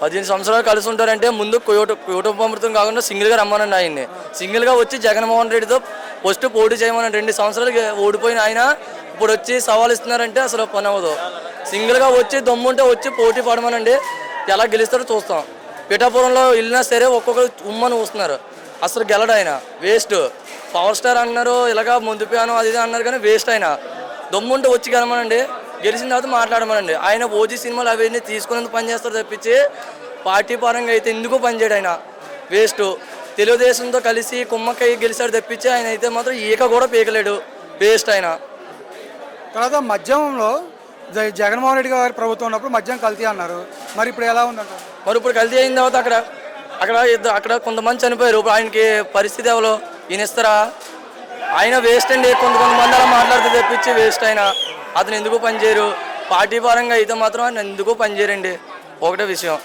15 సంవత్సరాలు కలిసి ఉంటారంటే ముందు కుటుంబామృతం కాకుండా సింగిల్గా రమ్మనండి ఆయన్ని. సింగిల్గా వచ్చి జగన్మోహన్ రెడ్డితో ఫస్ట్ పోటీ చేయమని 2 సంవత్సరాలు ఓడిపోయిన ఆయన ఇప్పుడు వచ్చి సవాల్ ఇస్తున్నారంటే అసలు పని అవ్వదు. సింగిల్గా వచ్చి దమ్ముంటే వచ్చి పోటీ పడమనండి, ఎలా గెలుస్తారో చూస్తాం. పిఠాపురంలో వెళ్ళినా సరే ఒక్కొక్కరు ఉమ్మని వస్తున్నారు, అసలు గెలడు ఆయన. వేస్ట్. పవర్ స్టార్ అన్నారు, ఇలాగా ముందు ప్యాను అది ఇది అన్నారు, కానీ వేస్ట్ ఆయన. దమ్ముంటే వచ్చి గెలమనండి, గెలిచిన తర్వాత మాట్లాడమనండి. ఆయన ఓజీ సినిమాలు అవన్నీ తీసుకునేందుకు పనిచేస్తారు తప్పించి పార్టీ పరంగా అయితే ఎందుకు పనిచేయడు ఆయన. వేస్ట్. తెలుగుదేశంతో కలిసి కుమ్మక్కయ్య గెలిచాడు తప్పించి ఆయన అయితే మాత్రం ఈక కూడా పీకలేడు. వేస్ట్ ఆయన. తర్వాత మద్యంలో జగన్మోహన్ రెడ్డి గారి ప్రభుత్వం ఉన్నప్పుడు మద్యం కల్తీ అన్నారు, మరి ఇప్పుడు ఎలా ఉందంటారు? మరి ఇప్పుడు కల్తీ అయిన తర్వాత అక్కడ కొంతమంది చనిపోయారు. ఇప్పుడు ఆయనకి పరిస్థితి ఎవరో ఈయన ఇస్తారా? ఆయన వేస్ట్ అండి. కొంతమంది అలా మాట్లాడితే తెప్పించి వేస్ట్ అయినా అతను ఎందుకు పనిచేయరు. పార్టీ పరంగా అయితే మాత్రం ఆయన ఎందుకు పనిచేయరండి. ఒకటే విషయం.